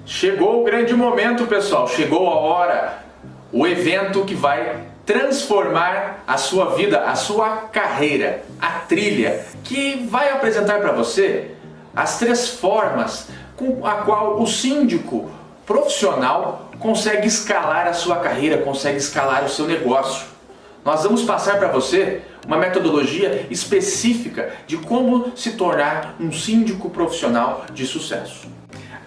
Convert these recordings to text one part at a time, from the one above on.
Chegou o grande momento, pessoal, chegou a hora, o evento que vai transformar a sua vida, a sua carreira, a trilha, que vai apresentar para você as 3 formas com a qual o síndico profissional consegue escalar a sua carreira, consegue escalar o seu negócio. Nós vamos passar para você uma metodologia específica de como se tornar um síndico profissional de sucesso.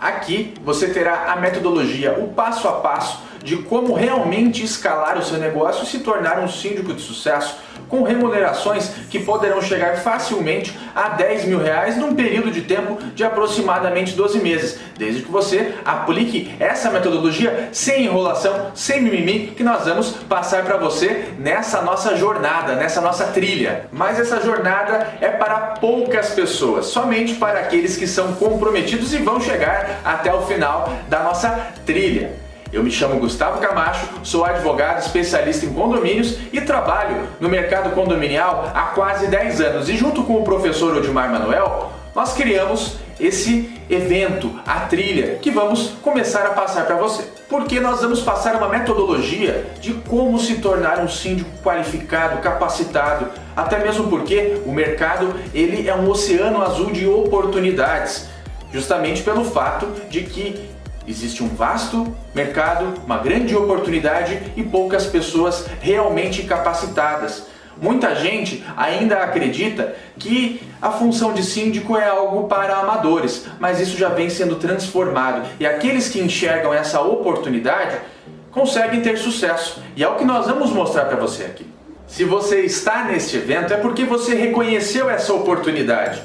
Aqui você terá a metodologia, o passo a passo de como realmente escalar o seu negócio e se tornar um síndico de sucesso com remunerações que poderão chegar facilmente a R$10 mil num período de tempo de aproximadamente 12 meses, desde que você aplique essa metodologia sem enrolação, sem mimimi, que nós vamos passar para você nessa nossa jornada, nessa nossa trilha. Mas essa jornada é para poucas pessoas, somente para aqueles que são comprometidos e vão chegar até o final da nossa trilha. Eu me chamo Gustavo Camacho, sou advogado especialista em condomínios e trabalho no mercado condominial há quase 10 anos. E junto com o professor Odimar Manuel, nós criamos esse evento, a trilha, que vamos começar a passar para você. Porque nós vamos passar uma metodologia de como se tornar um síndico qualificado, capacitado, até mesmo porque o mercado ele é um oceano azul de oportunidades, justamente pelo fato de que existe um vasto mercado, uma grande oportunidade e poucas pessoas realmente capacitadas. Muita gente ainda acredita que a função de síndico é algo para amadores, mas isso já vem sendo transformado e aqueles que enxergam essa oportunidade conseguem ter sucesso. E é o que nós vamos mostrar para você aqui. Se você está neste evento é porque você reconheceu essa oportunidade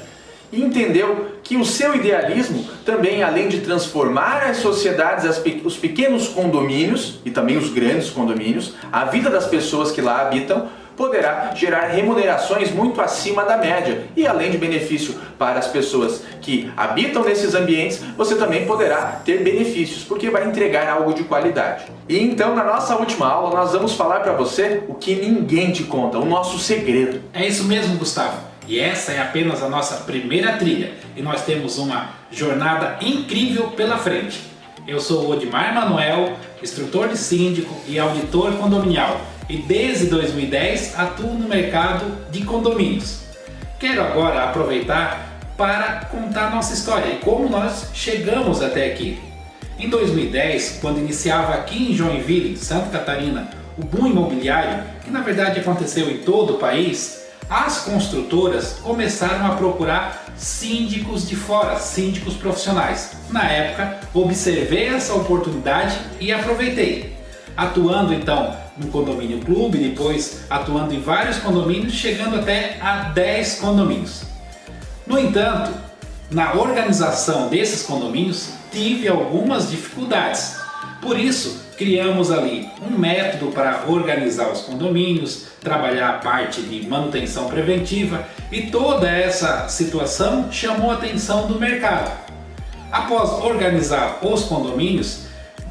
e entendeu que o seu idealismo também, além de transformar as sociedades, os pequenos condomínios e também os grandes condomínios, a vida das pessoas que lá habitam, poderá gerar remunerações muito acima da média. E além de benefício para as pessoas que habitam nesses ambientes, você também poderá ter benefícios, porque vai entregar algo de qualidade. E então, na nossa última aula, nós vamos falar para você o que ninguém te conta, o nosso segredo. É isso mesmo, Gustavo. E essa é apenas a nossa primeira trilha. E nós temos uma jornada incrível pela frente. Eu sou o Odimar Manuel, instrutor de síndico e auditor condominial. E desde 2010 atuo no mercado de condomínios. Quero agora aproveitar para contar nossa história e como nós chegamos até aqui. Em 2010, quando iniciava aqui em Joinville, Santa Catarina, o boom imobiliário, que na verdade aconteceu em todo o país, as construtoras começaram a procurar síndicos de fora, síndicos profissionais. Na época, observei essa oportunidade e aproveitei. Atuando então no condomínio clube, depois atuando em vários condomínios, chegando até a 10 condomínios. No entanto, na organização desses condomínios, tive algumas dificuldades. Por isso, criamos ali um método para organizar os condomínios, trabalhar a parte de manutenção preventiva e toda essa situação chamou a atenção do mercado. Após organizar os condomínios,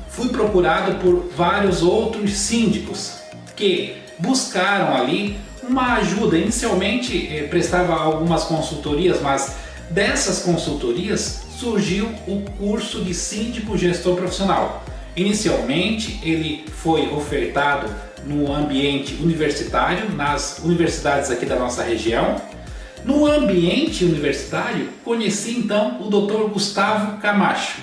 fui procurado por vários outros síndicos que buscaram ali uma ajuda. Inicialmente prestava algumas consultorias, mas dessas consultorias surgiu o curso de síndico gestor profissional. Inicialmente ele foi ofertado no ambiente universitário, nas universidades aqui da nossa região. No ambiente universitário, conheci então o Dr. Gustavo Camacho,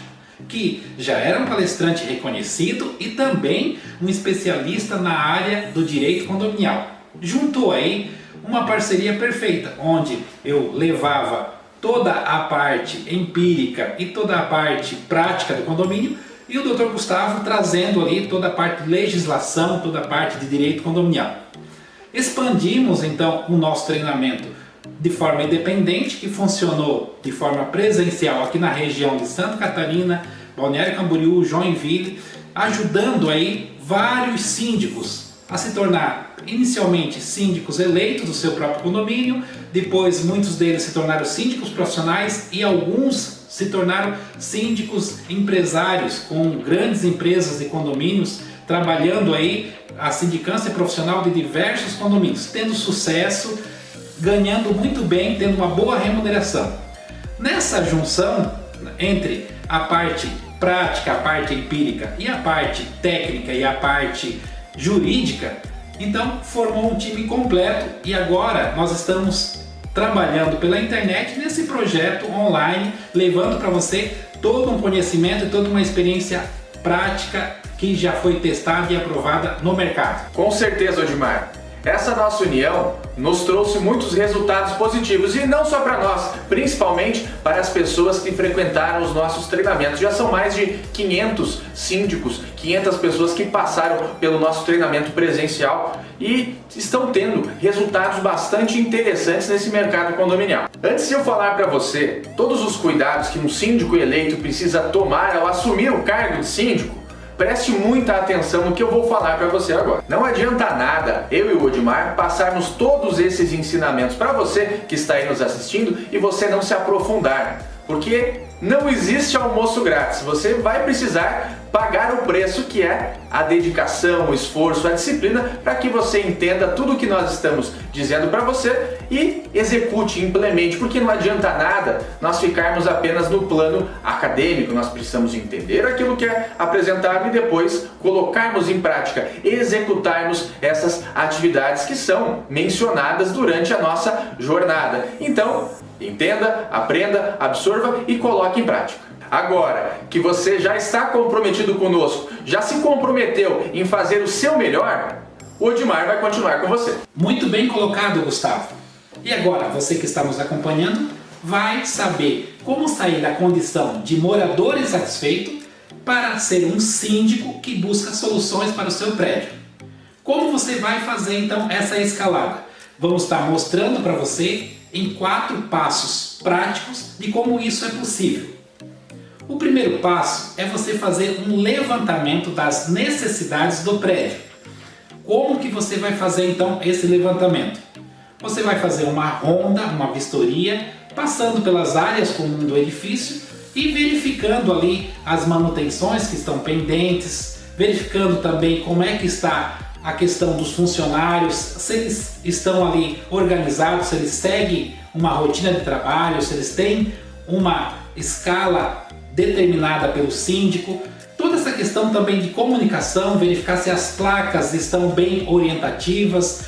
que já era um palestrante reconhecido e também um especialista na área do direito condominial. Juntou aí uma parceria perfeita, onde eu levava toda a parte empírica e toda a parte prática do condomínio, e o Dr. Gustavo trazendo ali toda a parte de legislação, toda a parte de direito condominial. Expandimos então o nosso treinamento de forma independente, que funcionou de forma presencial aqui na região de Santa Catarina, Balneário Camboriú, Joinville, ajudando aí vários síndicos a se tornar inicialmente síndicos eleitos do seu próprio condomínio, depois muitos deles se tornaram síndicos profissionais e alguns se tornaram síndicos empresários com grandes empresas de condomínios, trabalhando aí a sindicância profissional de diversos condomínios, tendo sucesso, ganhando muito bem, tendo uma boa remuneração. Nessa junção entre a parte prática, a parte empírica e a parte técnica e a parte jurídica, então formou um time completo e agora nós estamos trabalhando pela internet nesse projeto online, levando para você todo um conhecimento e toda uma experiência prática que já foi testada e aprovada no mercado. Com certeza, Odimar. Essa nossa união nos trouxe muitos resultados positivos e não só para nós, principalmente para as pessoas que frequentaram os nossos treinamentos. Já são mais de 500 síndicos, 500 pessoas que passaram pelo nosso treinamento presencial e estão tendo resultados bastante interessantes nesse mercado condominial. Antes de eu falar para você todos os cuidados que um síndico eleito precisa tomar ao assumir o cargo de síndico, preste muita atenção no que eu vou falar para você agora. Não adianta nada eu e o Odimar passarmos todos esses ensinamentos para você que está aí nos assistindo e você não se aprofundar, porque não existe almoço grátis. Você vai precisar pagar o preço que é a dedicação, o esforço, a disciplina para que você entenda tudo o que nós estamos dizendo para você e execute, implemente, porque não adianta nada nós ficarmos apenas no plano acadêmico. Nós precisamos entender aquilo que é apresentado e depois colocarmos em prática, executarmos essas atividades que são mencionadas durante a nossa jornada. Então, entenda, aprenda, absorva e coloque em prática. Agora que você já está comprometido conosco, já se comprometeu em fazer o seu melhor, o Odimar vai continuar com você. Muito bem colocado, Gustavo. E agora, você que está nos acompanhando, vai saber como sair da condição de morador insatisfeito para ser um síndico que busca soluções para o seu prédio. Como você vai fazer então essa escalada? Vamos estar mostrando para você em 4 passos práticos de como isso é possível. O primeiro passo é você fazer um levantamento das necessidades do prédio. Como que você vai fazer então esse levantamento? Você vai fazer uma ronda, uma vistoria, passando pelas áreas comuns do edifício e verificando ali as manutenções que estão pendentes, verificando também como é que está a questão dos funcionários, se eles estão ali organizados, se eles seguem uma rotina de trabalho, se eles têm uma escala determinada pelo síndico. Toda essa questão também de comunicação, verificar se as placas estão bem orientativas.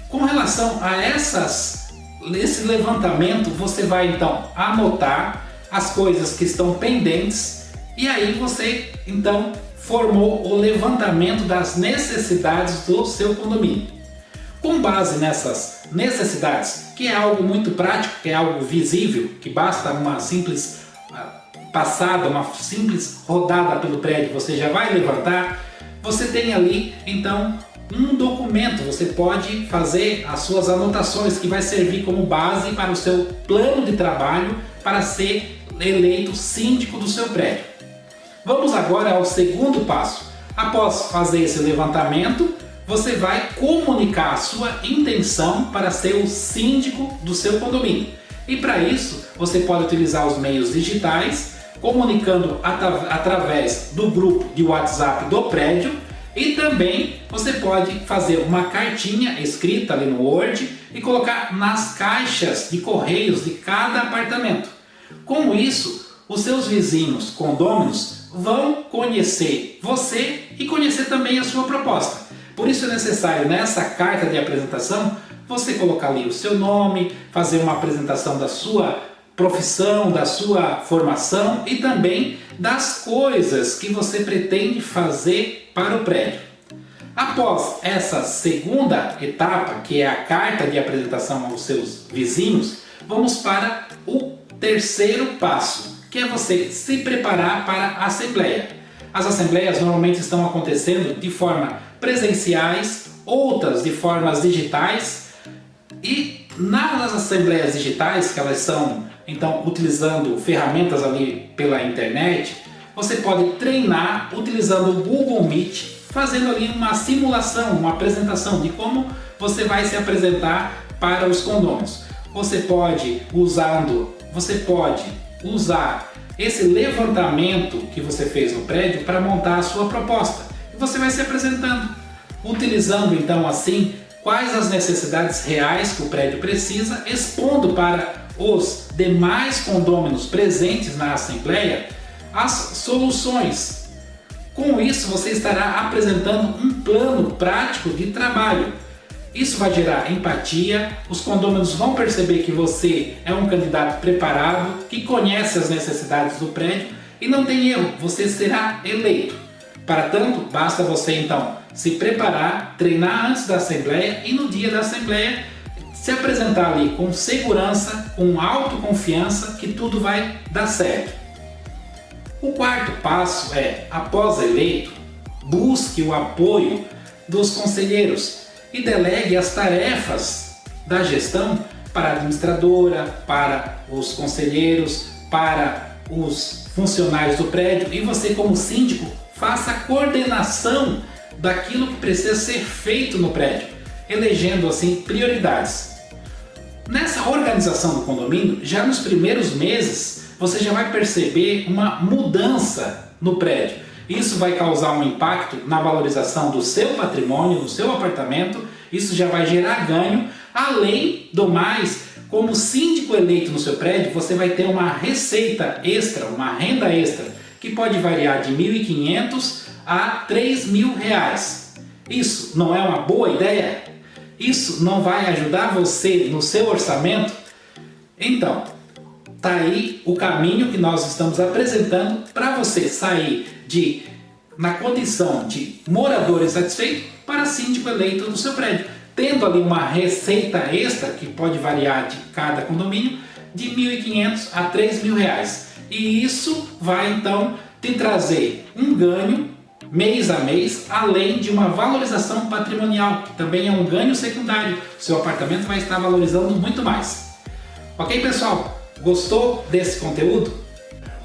Com relação a esse levantamento, você vai então anotar as coisas que estão pendentes e aí você então formou o levantamento das necessidades do seu condomínio. Com base nessas necessidades, que é algo muito prático, que é algo visível, que basta uma simples passada, uma simples rodada pelo prédio, você já vai levantar, você tem ali então um documento, você pode fazer as suas anotações que vai servir como base para o seu plano de trabalho para ser eleito síndico do seu prédio. Vamos agora ao segundo passo. Após fazer esse levantamento, você vai comunicar a sua intenção para ser o síndico do seu condomínio. E para isso, você pode utilizar os meios digitais, comunicando através do grupo de WhatsApp do prédio e também você pode fazer uma cartinha escrita ali no Word e colocar nas caixas de correios de cada apartamento. Com isso, os seus vizinhos condôminos vão conhecer você e conhecer também a sua proposta. Por isso é necessário nessa carta de apresentação você colocar ali o seu nome, fazer uma apresentação da sua profissão, da sua formação e também das coisas que você pretende fazer para o prédio. Após essa segunda etapa, que é a carta de apresentação aos seus vizinhos, vamos para o terceiro passo, que é você se preparar para a assembleia. As assembleias normalmente estão acontecendo de forma presenciais, outras de formas digitais, e nas assembleias digitais, que elas são então utilizando ferramentas ali pela internet, você pode treinar utilizando o Google Meet, fazendo ali uma simulação, uma apresentação de como você vai se apresentar para os condôminos. Você pode usar esse levantamento que você fez no prédio para montar a sua proposta. E você vai se apresentando, utilizando então assim quais as necessidades reais que o prédio precisa, expondo para os demais condôminos presentes na assembleia as soluções. Com isso, você estará apresentando um plano prático de trabalho. Isso vai gerar empatia, os condôminos vão perceber que você é um candidato preparado, que conhece as necessidades do prédio e não tem erro, você será eleito. Para tanto, basta você então se preparar, treinar antes da assembleia e no dia da assembleia se apresentar ali com segurança, com autoconfiança que tudo vai dar certo. O quarto passo é, após eleito, busque o apoio dos conselheiros e delegue as tarefas da gestão para a administradora, para os conselheiros, para os funcionários do prédio e você como síndico faça a coordenação daquilo que precisa ser feito no prédio, elegendo assim prioridades. Nessa organização do condomínio, já nos primeiros meses, você já vai perceber uma mudança no prédio. Isso vai causar um impacto na valorização do seu patrimônio, do seu apartamento, isso já vai gerar ganho. Além do mais, como síndico eleito no seu prédio, você vai ter uma receita extra, uma renda extra, que pode variar de R$ 1.500 a R$ 3.000. Isso não é uma boa ideia? Isso não vai ajudar você no seu orçamento? Então, tá aí o caminho que nós estamos apresentando para você sair na condição de morador insatisfeito para síndico eleito do seu prédio, tendo ali uma receita extra que pode variar de cada condomínio de R$ 1.500 a R$ 3.000. E isso vai então te trazer um ganho mês a mês, além de uma valorização patrimonial, que também é um ganho secundário. Seu apartamento vai estar valorizando muito mais. Ok, pessoal? Gostou desse conteúdo?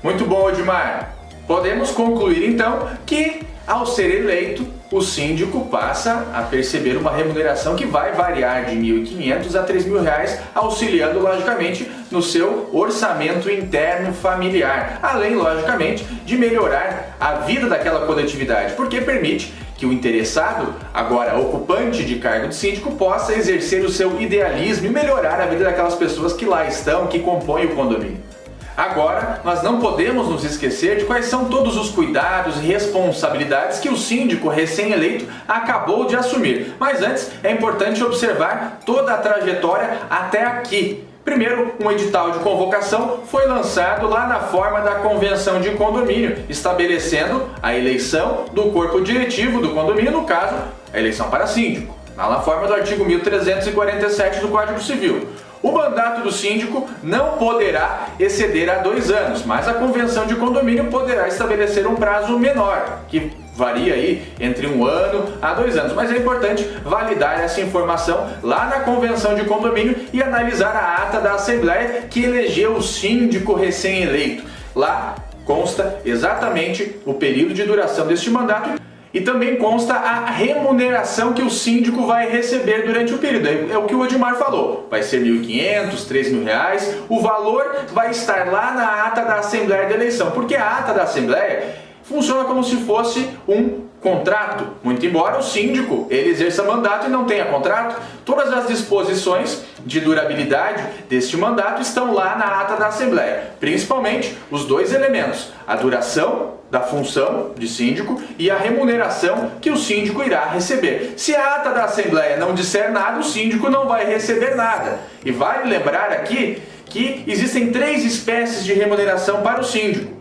Muito bom, Edmar. Podemos concluir então que, ao ser eleito, o síndico passa a perceber uma remuneração que vai variar de R$ 1.500 a R$ 3.000, auxiliando logicamente no seu orçamento interno familiar, além logicamente de melhorar a vida daquela coletividade, porque permite que o interessado, agora ocupante de cargo de síndico, possa exercer o seu idealismo e melhorar a vida daquelas pessoas que lá estão, que compõem o condomínio. Agora, nós não podemos nos esquecer de quais são todos os cuidados e responsabilidades que o síndico recém-eleito acabou de assumir. Mas antes, é importante observar toda a trajetória até aqui. Primeiro, um edital de convocação foi lançado lá na forma da convenção de condomínio, estabelecendo a eleição do corpo diretivo do condomínio, no caso, a eleição para síndico, lá na forma do artigo 1347 do Código Civil. O mandato do síndico não poderá exceder a 2 anos, mas a convenção de condomínio poderá estabelecer um prazo menor, que varia aí entre 1 ano a 2 anos. Mas é importante validar essa informação lá na convenção de condomínio e analisar a ata da Assembleia que elegeu o síndico recém-eleito. Lá consta exatamente o período de duração deste mandato. E também consta a remuneração que o síndico vai receber durante o período. É o que o Odimar falou. Vai ser R$ 1.500, R$ 3.000. O valor vai estar lá na ata da Assembleia de Eleição. Porque a ata da Assembleia funciona como se fosse um contrato. Muito embora o síndico ele exerça mandato e não tenha contrato, todas as disposições de durabilidade deste mandato estão lá na ata da Assembleia. Principalmente os 2 elementos. A duração da função de síndico e a remuneração que o síndico irá receber. Se a ata da Assembleia não disser nada, o síndico não vai receber nada. E vale lembrar aqui que existem 3 espécies de remuneração para o síndico.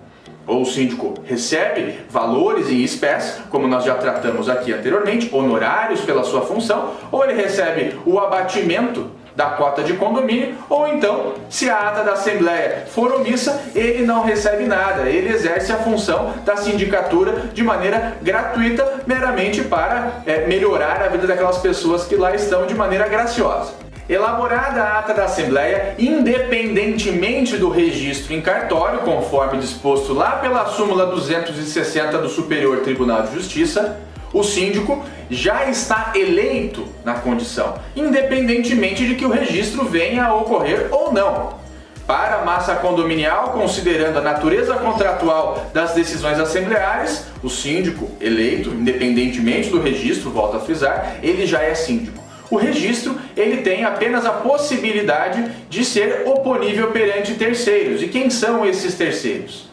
Ou o síndico recebe valores em espécie, como nós já tratamos aqui anteriormente, honorários pela sua função, ou ele recebe o abatimento da cota de condomínio, ou então, se a ata da Assembleia for omissa, ele não recebe nada, ele exerce a função da sindicatura de maneira gratuita, meramente para melhorar a vida daquelas pessoas que lá estão de maneira graciosa. Elaborada a ata da Assembleia, independentemente do registro em cartório, conforme disposto lá pela súmula 260 do Superior Tribunal de Justiça, o síndico já está eleito na condição, independentemente de que o registro venha a ocorrer ou não. Para a massa condominial, considerando a natureza contratual das decisões assembleares, o síndico eleito, independentemente do registro, volto a frisar, ele já é síndico. O registro ele tem apenas a possibilidade de ser oponível perante terceiros. E quem são esses terceiros?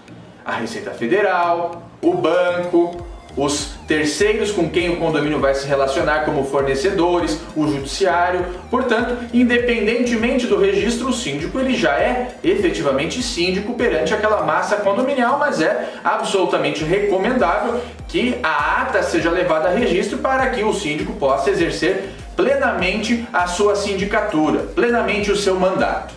a Receita Federal, o banco, os terceiros com quem o condomínio vai se relacionar como fornecedores, o judiciário. Portanto, independentemente do registro, o síndico ele já é efetivamente síndico perante aquela massa condominial, mas é absolutamente recomendável que a ata seja levada a registro para que o síndico possa exercer plenamente a sua sindicatura, plenamente o seu mandato.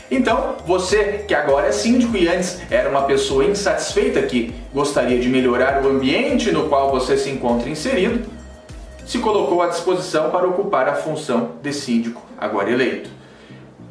Então, você que agora é síndico e antes era uma pessoa insatisfeita que gostaria de melhorar o ambiente no qual você se encontra inserido, se colocou à disposição para ocupar a função de síndico agora eleito.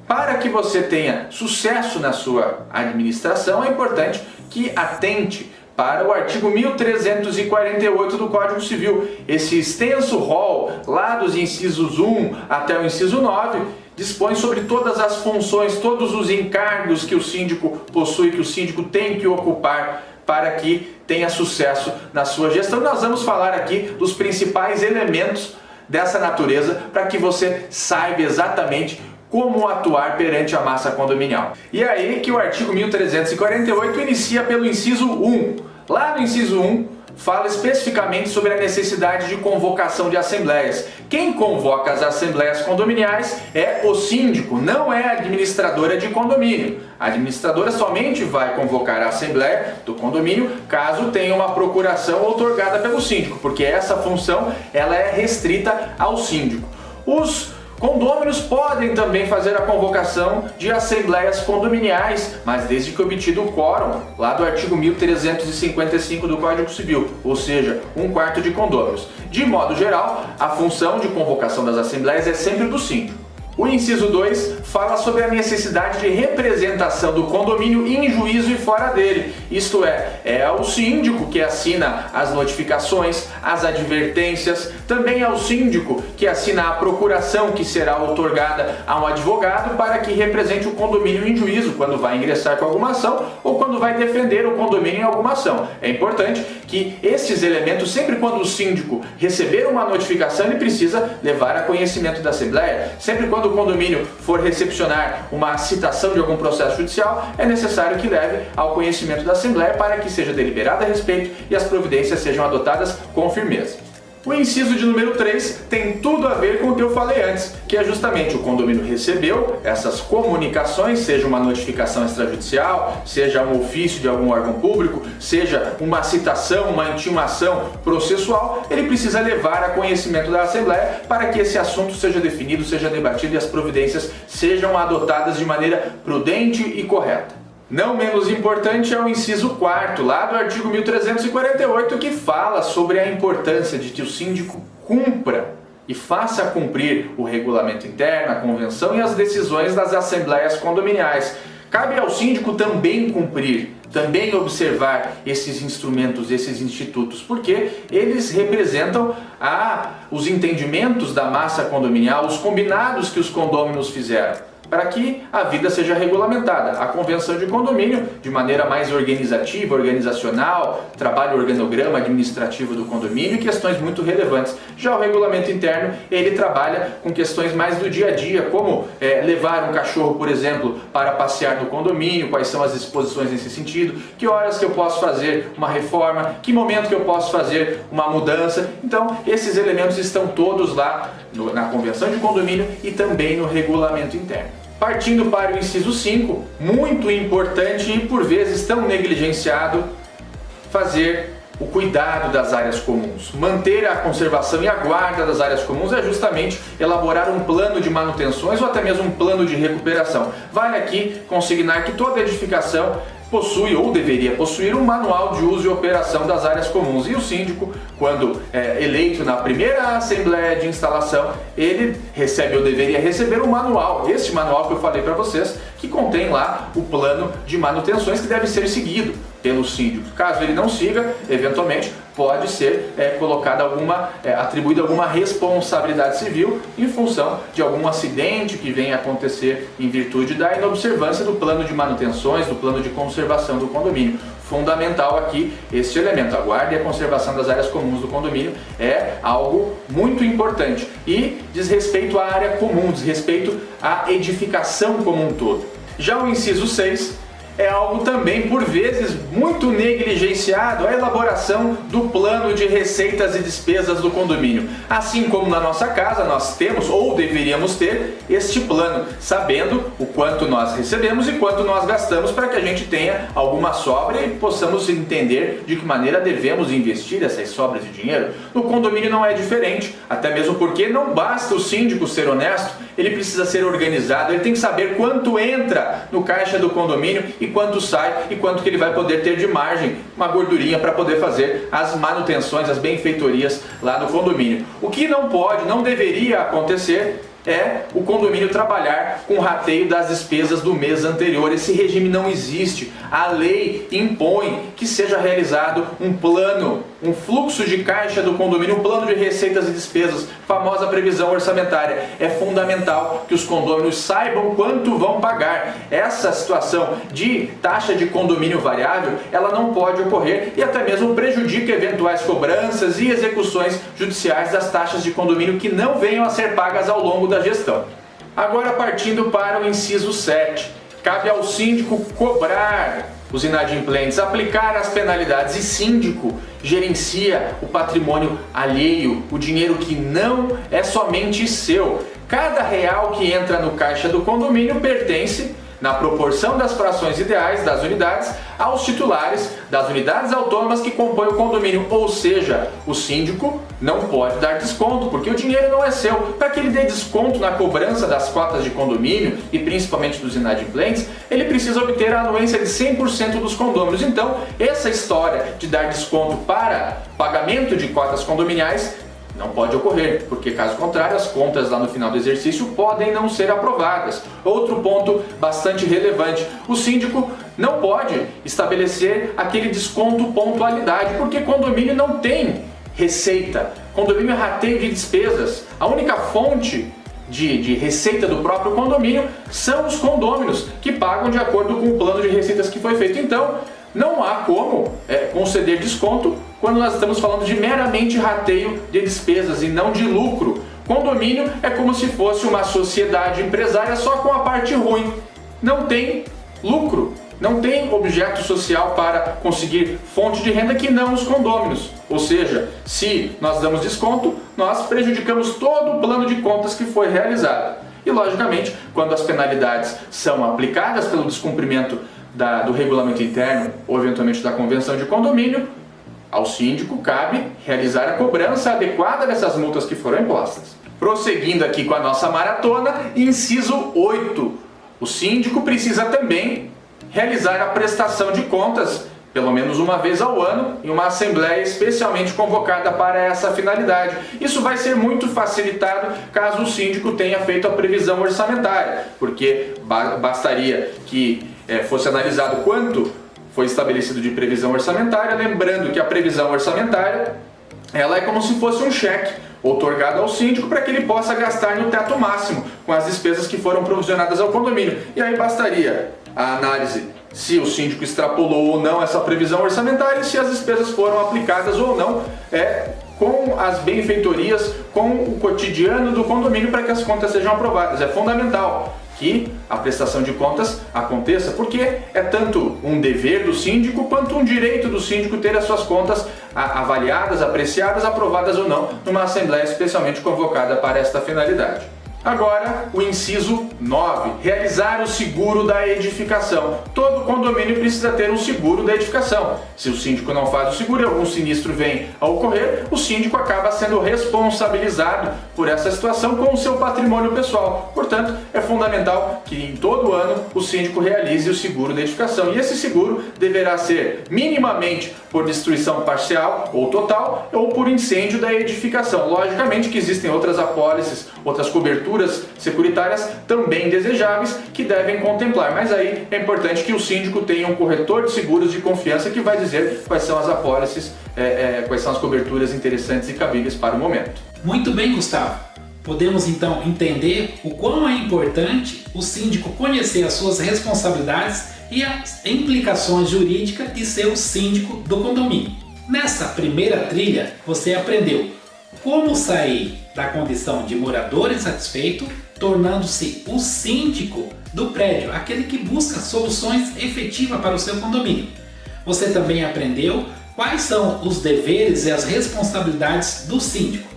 Para que você tenha sucesso na sua administração, é importante que atente para o artigo 1348 do Código Civil. Esse extenso rol, lá dos incisos 1 até o inciso 9, dispõe sobre todas as funções, todos os encargos que o síndico possui, que o síndico tem que ocupar para que tenha sucesso na sua gestão. Nós vamos falar aqui dos principais elementos dessa natureza para que você saiba exatamente como atuar perante a massa condominial. E aí que o artigo 1348 inicia pelo inciso 1. Lá no inciso 1, fala especificamente sobre a necessidade de convocação de assembleias. Quem convoca as assembleias condominiais é o síndico, não é a administradora de condomínio. A administradora somente vai convocar a assembleia do condomínio caso tenha uma procuração outorgada pelo síndico, porque essa função ela é restrita ao síndico. Os condôminos podem também fazer a convocação de assembleias condominiais, mas desde que obtido o quórum, lá do artigo 1355 do Código Civil, ou seja, 1/4 de condôminos. De modo geral, a função de convocação das assembleias é sempre do síndico. O inciso 2 fala sobre a necessidade de representação do condomínio em juízo e fora dele. Isto é o síndico que assina as notificações, as advertências, também é o síndico que assina a procuração que será outorgada a um advogado para que represente o condomínio em juízo quando vai ingressar com alguma ação ou quando vai defender o condomínio em alguma ação. É importante que esses elementos, sempre quando o síndico receber uma notificação, ele precisa levar a conhecimento da Assembleia. Sempre quando o condomínio for recepcionar uma citação de algum processo judicial, é necessário que leve ao conhecimento da Assembleia para que seja deliberado a respeito e as providências sejam adotadas com firmeza. O inciso de número 3 tem tudo a ver com o que eu falei antes, que é justamente o condomínio recebeu essas comunicações, seja uma notificação extrajudicial, seja um ofício de algum órgão público, seja uma citação, uma intimação processual, ele precisa levar a conhecimento da Assembleia para que esse assunto seja definido, seja debatido e as providências sejam adotadas de maneira prudente e correta. Não menos importante é o inciso 4º, lá do artigo 1348, que fala sobre a importância de que o síndico cumpra e faça cumprir o regulamento interno, a convenção e as decisões das assembleias condominiais. Cabe ao síndico também cumprir, também observar esses instrumentos, esses institutos, porque eles representam os entendimentos da massa condominial, os combinados que os condôminos fizeram, para que a vida seja regulamentada. A convenção de condomínio, de maneira mais organizativa, organizacional, trabalho o organograma administrativo do condomínio e questões muito relevantes. Já o regulamento interno, ele trabalha com questões mais do dia a dia, como levar um cachorro, por exemplo, para passear no condomínio, quais são as disposições nesse sentido, que horas que eu posso fazer uma reforma, que momento que eu posso fazer uma mudança. Então, esses elementos estão todos lá na convenção de condomínio e também no regulamento interno. Partindo para o inciso 5, muito importante e por vezes tão negligenciado, fazer o cuidado das áreas comuns. Manter a conservação e a guarda das áreas comuns é justamente elaborar um plano de manutenções ou até mesmo um plano de recuperação. Vale aqui consignar que toda edificação possui ou deveria possuir um manual de uso e operação das áreas comuns. E o síndico, quando eleito na primeira assembleia de instalação, ele recebe ou deveria receber um manual. Este manual que eu falei para vocês, que contém lá o plano de manutenções que deve ser seguido pelo síndico. Caso ele não siga, eventualmente pode ser atribuída alguma responsabilidade civil em função de algum acidente que venha a acontecer em virtude da inobservância do plano de manutenções, do plano de conservação do condomínio. Fundamental aqui este elemento, a guarda e a conservação das áreas comuns do condomínio é algo muito importante e diz respeito à área comum, diz respeito à edificação como um todo. Já o inciso 6 é algo também, por vezes, muito negligenciado, a elaboração do plano de receitas e despesas do condomínio. Assim como na nossa casa, nós temos ou deveríamos ter este plano, sabendo o quanto nós recebemos e quanto nós gastamos para que a gente tenha alguma sobra e possamos entender de que maneira devemos investir essas sobras de dinheiro. No condomínio não é diferente, até mesmo porque não basta o síndico ser honesto, ele precisa ser organizado, ele tem que saber quanto entra no caixa do condomínio e quanto sai e quanto que ele vai poder ter de margem, uma gordurinha para poder fazer as manutenções, as benfeitorias lá no condomínio. O que não pode, não deveria acontecer é o condomínio trabalhar com rateio das despesas do mês anterior. Esse regime não existe. A lei impõe que seja realizado um plano, um fluxo de caixa do condomínio, um plano de receitas e despesas, famosa previsão orçamentária. É fundamental que os condôminos saibam quanto vão pagar. Essa situação de taxa de condomínio variável, ela não pode ocorrer e até mesmo prejudica eventuais cobranças e execuções judiciais das taxas de condomínio que não venham a ser pagas ao longo da gestão. Agora, partindo para o inciso 7, cabe ao síndico cobrar os inadimplentes, aplicar as penalidades, e síndico gerencia o patrimônio alheio, o dinheiro que não é somente seu. Cada real que entra no caixa do condomínio pertence, na proporção das frações ideais das unidades, aos titulares das unidades autônomas que compõem o condomínio, ou seja, o síndico não pode dar desconto, porque o dinheiro não é seu. Para que ele dê desconto na cobrança das cotas de condomínio e principalmente dos inadimplentes, ele precisa obter a anuência de 100% dos condôminos. Então, essa história de dar desconto para pagamento de cotas condominiais não pode ocorrer, porque caso contrário as contas lá no final do exercício podem não ser aprovadas. Outro ponto bastante relevante, o síndico não pode estabelecer aquele desconto pontualidade, porque condomínio não tem receita, condomínio é rateio de despesas. A única fonte de receita do próprio condomínio são os condôminos, que pagam de acordo com o plano de receitas que foi feito. Então, não há como conceder desconto quando nós estamos falando de meramente rateio de despesas e não de lucro. Condomínio é como se fosse uma sociedade empresária só com a parte ruim. Não tem lucro, não tem objeto social para conseguir fonte de renda que não os condôminos. Ou seja, se nós damos desconto, nós prejudicamos todo o plano de contas que foi realizado. E logicamente, quando as penalidades são aplicadas pelo descumprimento do regulamento interno ou eventualmente da convenção de condomínio, ao síndico cabe realizar a cobrança adequada dessas multas que foram impostas. Prosseguindo aqui com a nossa maratona, inciso 8. O síndico precisa também realizar a prestação de contas pelo menos uma vez ao ano, em uma assembleia especialmente convocada para essa finalidade. Isso vai ser muito facilitado caso o síndico tenha feito a previsão orçamentária, porque bastaria que fosse analisado quanto foi estabelecido de previsão orçamentária, lembrando que a previsão orçamentária ela é como se fosse um cheque outorgado ao síndico para que ele possa gastar no teto máximo com as despesas que foram provisionadas ao condomínio. E aí bastaria a análise se o síndico extrapolou ou não essa previsão orçamentária e se as despesas foram aplicadas ou não com as benfeitorias, com o cotidiano do condomínio para que as contas sejam aprovadas. É fundamental que a prestação de contas aconteça, porque é tanto um dever do síndico quanto um direito do síndico ter as suas contas avaliadas, apreciadas, aprovadas ou não, numa assembleia especialmente convocada para esta finalidade. Agora, o inciso 9, realizar o seguro da edificação. Todo condomínio precisa ter um seguro da edificação. Se o síndico não faz o seguro e algum sinistro vem a ocorrer, o síndico acaba sendo responsabilizado por essa situação com o seu patrimônio pessoal. Portanto, é fundamental que em todo ano o síndico realize o seguro da edificação. E esse seguro deverá ser minimamente por destruição parcial ou total ou por incêndio da edificação. Logicamente que existem outras apólices, outras coberturas securitárias também desejáveis que devem contemplar, mas aí é importante que o síndico tenha um corretor de seguros de confiança que vai dizer quais são as apólices, quais são as coberturas interessantes e cabíveis para o momento. Muito bem, Gustavo. Podemos então entender o quão é importante o síndico conhecer as suas responsabilidades e as implicações jurídicas de ser o síndico do condomínio. Nessa primeira trilha, você aprendeu como sair da condição de morador insatisfeito tornando-se o síndico do prédio, aquele que busca soluções efetivas para o seu condomínio. Você também aprendeu quais são os deveres e as responsabilidades do síndico.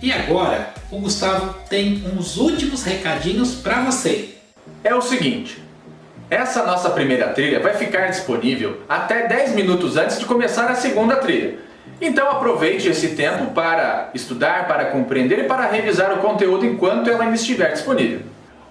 E agora, o Gustavo tem uns últimos recadinhos para você. É o seguinte, essa nossa primeira trilha vai ficar disponível até 10 minutos antes de começar a segunda trilha. Então aproveite esse tempo para estudar, para compreender e para revisar o conteúdo enquanto ela ainda estiver disponível.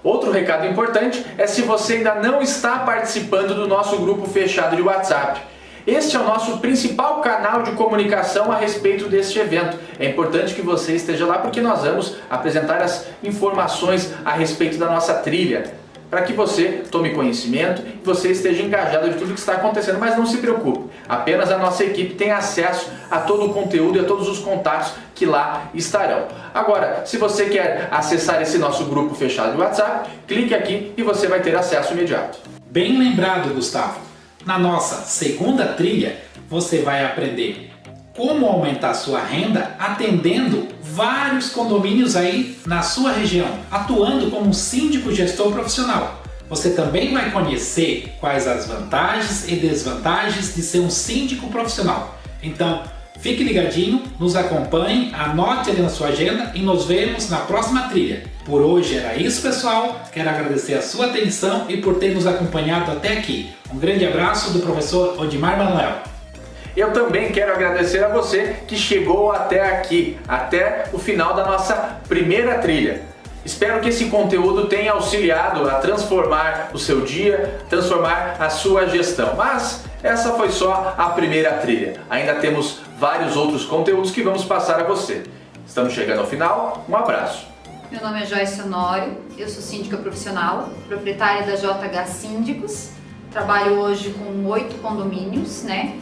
Outro recado importante é se você ainda não está participando do nosso grupo fechado de WhatsApp. Este é o nosso principal canal de comunicação a respeito deste evento. É importante que você esteja lá porque nós vamos apresentar as informações a respeito da nossa trilha, para que você tome conhecimento e você esteja engajado de tudo que está acontecendo. Mas não se preocupe, apenas a nossa equipe tem acesso a todo o conteúdo e a todos os contatos que lá estarão. Agora, se você quer acessar esse nosso grupo fechado de WhatsApp, clique aqui e você vai ter acesso imediato. Bem lembrado, Gustavo. Na nossa segunda trilha, você vai aprender como aumentar sua renda atendendo vários condomínios aí na sua região, atuando como um síndico gestor profissional. Você também vai conhecer quais as vantagens e desvantagens de ser um síndico profissional. Então, fique ligadinho, nos acompanhe, anote ali na sua agenda e nos vemos na próxima trilha. Por hoje era isso, pessoal. Quero agradecer a sua atenção e por ter nos acompanhado até aqui. Um grande abraço do professor Odimar Manuel. Eu também quero agradecer a você que chegou até aqui, até o final da nossa primeira trilha. Espero que esse conteúdo tenha auxiliado a transformar o seu dia, transformar a sua gestão. Mas essa foi só a primeira trilha. Ainda temos vários outros conteúdos que vamos passar a você. Estamos chegando ao final. Um abraço. Meu nome é Joyce Honório, eu sou síndica profissional, proprietária da JH Síndicos. Trabalho hoje com 8 condomínios, né?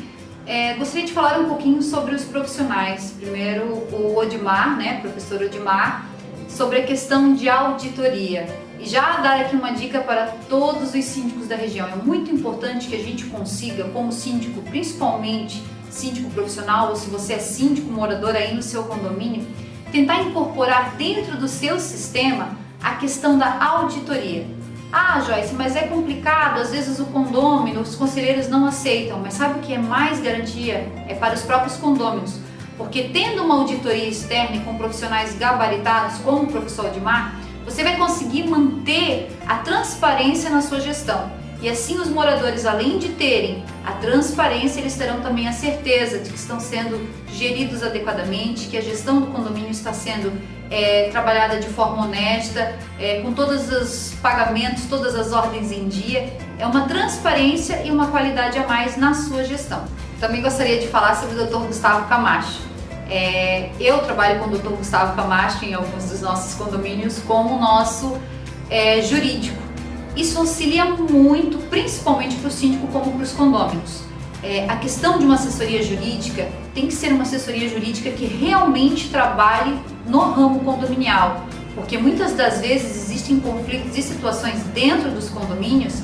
Gostaria de falar um pouquinho sobre os profissionais. Primeiro, o Odimar, né, professor Odimar, sobre a questão de auditoria. E já dar aqui uma dica para todos os síndicos da região. É muito importante que a gente consiga, como síndico, principalmente síndico profissional, ou se você é síndico morador aí no seu condomínio, tentar incorporar dentro do seu sistema a questão da auditoria. Ah, Joyce, mas é complicado, às vezes o condômino, os conselheiros não aceitam, mas sabe o que é mais garantia? É para os próprios condôminos, porque tendo uma auditoria externa e com profissionais gabaritados, como o professor Odimar, você vai conseguir manter a transparência na sua gestão. E assim os moradores, além de terem a transparência, eles terão também a certeza de que estão sendo geridos adequadamente, que a gestão do condomínio está sendo trabalhada de forma honesta, com todos os pagamentos, todas as ordens em dia. É uma transparência e uma qualidade a mais na sua gestão. Também gostaria de falar sobre o Dr. Gustavo Camacho. Eu trabalho com o Dr. Gustavo Camacho em alguns dos nossos condomínios como nosso jurídico. Isso auxilia muito, principalmente para o síndico como para os condôminos. A questão de uma assessoria jurídica tem que ser uma assessoria jurídica que realmente trabalhe no ramo condominial, porque muitas das vezes existem conflitos e situações dentro dos condomínios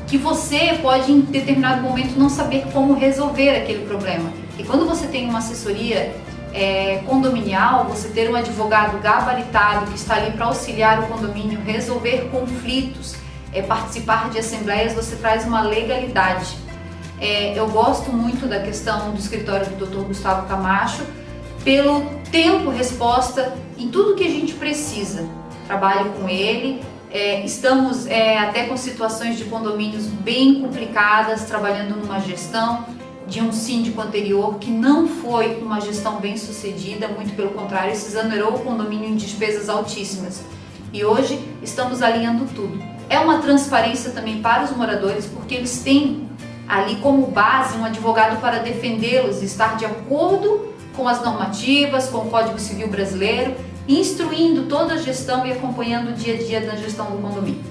que você pode em determinado momento não saber como resolver aquele problema. E quando você tem uma assessoria condominial, você ter um advogado gabaritado que está ali para auxiliar o condomínio, resolver conflitos, participar de assembleias, você traz uma legalidade. Eu gosto muito da questão do escritório do Dr. Gustavo Camacho pelo tempo-resposta em tudo que a gente precisa. Trabalho com ele, estamos até com situações de condomínios bem complicadas, trabalhando numa gestão de um síndico anterior que não foi uma gestão bem sucedida, muito pelo contrário, se exonerou o condomínio em despesas altíssimas. E hoje estamos alinhando tudo. É uma transparência também para os moradores, porque eles têm ali como base um advogado para defendê-los, estar de acordo com as normativas, com o Código Civil Brasileiro, instruindo toda a gestão e acompanhando o dia a dia da gestão do condomínio.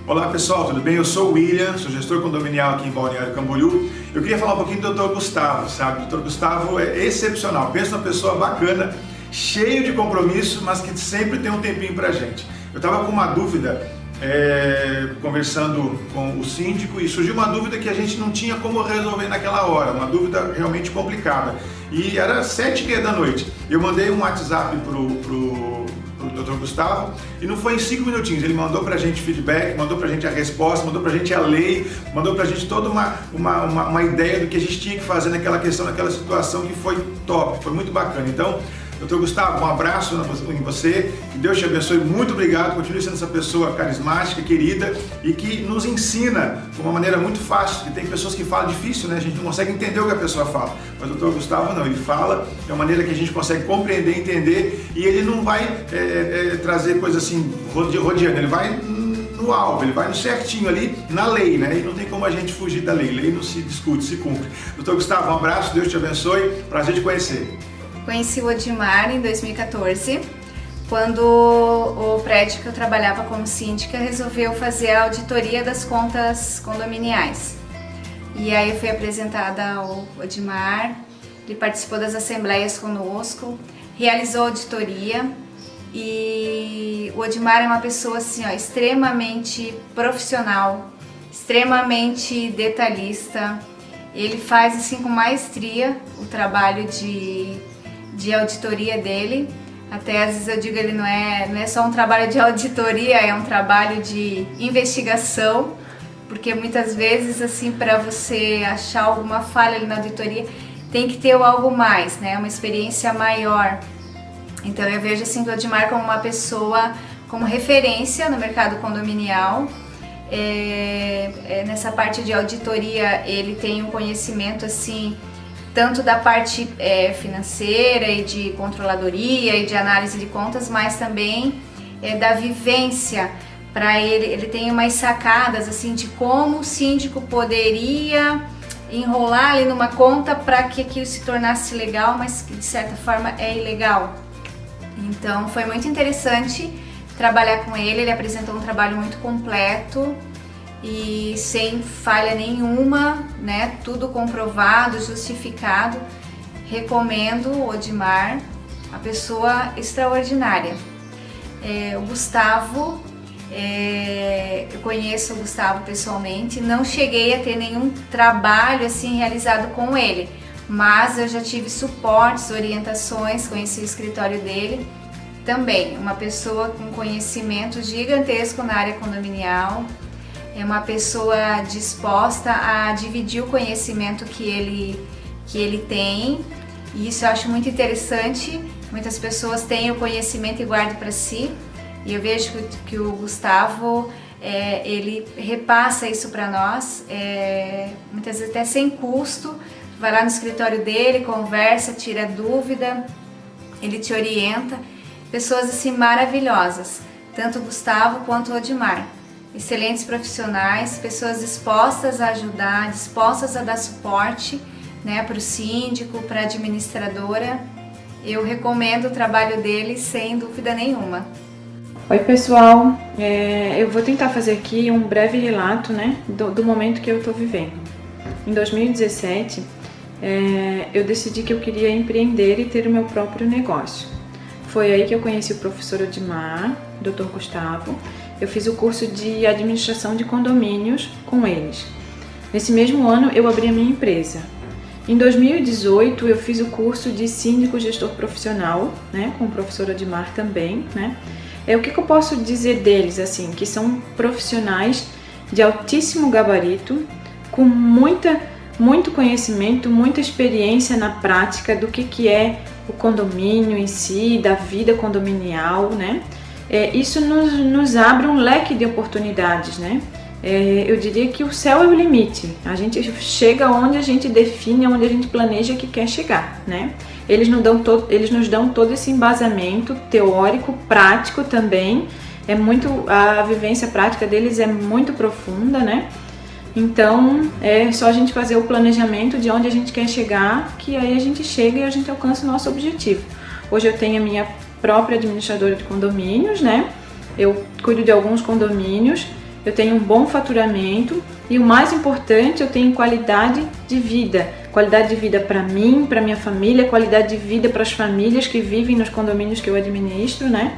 Olá pessoal, tudo bem? Eu sou o William, sou gestor condominial aqui em Balneário Camboriú. Eu queria falar um pouquinho do Dr. Gustavo, sabe? O Dr. Gustavo é excepcional, pensa uma pessoa bacana, cheio de compromisso, mas que sempre tem um tempinho pra gente. Eu estava com uma dúvida, conversando com o síndico, e surgiu uma dúvida que a gente não tinha como resolver naquela hora, uma dúvida realmente complicada. E era 7h30 da noite. Eu mandei um WhatsApp pro Dr. Dr. Gustavo, e não foi em 5 minutinhos, ele mandou pra gente feedback, mandou pra gente a resposta, mandou pra gente a lei, mandou pra gente toda uma ideia do que a gente tinha que fazer naquela questão, naquela situação, que foi top, foi muito bacana. Então, Dr. Gustavo, um abraço em você, que Deus te abençoe, muito obrigado, continue sendo essa pessoa carismática, querida e que nos ensina de uma maneira muito fácil, que tem pessoas que falam difícil, né? A gente não consegue entender o que a pessoa fala, mas o Dr. Gustavo não, ele fala de uma maneira que a gente consegue compreender, entender, e ele não vai trazer coisa assim rodeando, ele vai no alvo, ele vai no certinho ali, na lei, né? E não tem como a gente fugir da lei, lei não se discute, se cumpre. Dr. Gustavo, um abraço, Deus te abençoe, prazer te conhecer. Conheci o Odimar em 2014, quando o prédio que eu trabalhava como síndica resolveu fazer a auditoria das contas condominiais. E aí eu fui apresentada ao Odimar, ele participou das assembleias conosco, realizou a auditoria, e o Odimar é uma pessoa assim, ó, extremamente profissional, extremamente detalhista. Ele faz assim com maestria o trabalho de auditoria dele. Até às vezes eu digo, ele não é só um trabalho de auditoria, é um trabalho de investigação, porque muitas vezes assim, para você achar alguma falha ali na auditoria, tem que ter algo mais, né? Uma experiência maior. Então eu vejo assim o Odimar como uma pessoa, como referência no mercado condominial. Nessa parte de auditoria ele tem um conhecimento assim, tanto da parte financeira e de controladoria e de análise de contas, mas também da vivência. Para ele tem umas sacadas assim de como o síndico poderia enrolar ali numa conta para que aquilo se tornasse legal, mas que de certa forma é ilegal. Então foi muito interessante trabalhar com ele. Ele apresentou um trabalho muito completo e sem falha nenhuma, né? Tudo comprovado, justificado. Recomendo o Odimar, uma pessoa extraordinária. O Gustavo, eu conheço o Gustavo pessoalmente, não cheguei a ter nenhum trabalho assim realizado com ele, mas eu já tive suportes, orientações, conheci o escritório dele. Também uma pessoa com conhecimento gigantesco na área condominial, é uma pessoa disposta a dividir o conhecimento que ele tem, e isso eu acho muito interessante. Muitas pessoas têm o conhecimento e guardam para si, e eu vejo que o Gustavo, ele repassa isso para nós, muitas vezes até sem custo. Vai lá no escritório dele, conversa, tira dúvida, ele te orienta. Pessoas assim maravilhosas, tanto o Gustavo quanto o Odimar. Excelentes profissionais, pessoas dispostas a ajudar, dispostas a dar suporte, né, para o síndico, para a administradora. Eu recomendo o trabalho deles sem dúvida nenhuma. Oi pessoal, eu vou tentar fazer aqui um breve relato, né, do momento que eu estou vivendo. Em 2017, eu decidi que eu queria empreender e ter o meu próprio negócio. Foi aí que eu conheci o professor Odimar, Dr. Gustavo. Eu fiz o curso de administração de condomínios com eles. Nesse mesmo ano eu abri a minha empresa. Em 2018 eu fiz o curso de síndico gestor profissional, né, com o professor Odimar também, né. O que eu posso dizer deles, assim, que são profissionais de altíssimo gabarito, com muito conhecimento, muita experiência na prática do que é o condomínio em si, da vida condominial, né? Isso nos abre um leque de oportunidades, né? Eu diria que o céu é o limite. A gente chega onde a gente define, onde a gente planeja que quer chegar, né? Eles nos dão todo esse embasamento teórico, prático também. A vivência prática deles é muito profunda, né? Então, é só a gente fazer o planejamento de onde a gente quer chegar, que aí a gente chega e a gente alcança o nosso objetivo. Hoje eu tenho a minha própria administradora de condomínios, né? Eu cuido de alguns condomínios, eu tenho um bom faturamento e o mais importante, eu tenho qualidade de vida. Qualidade de vida para mim, para minha família, qualidade de vida para as famílias que vivem nos condomínios que eu administro, né?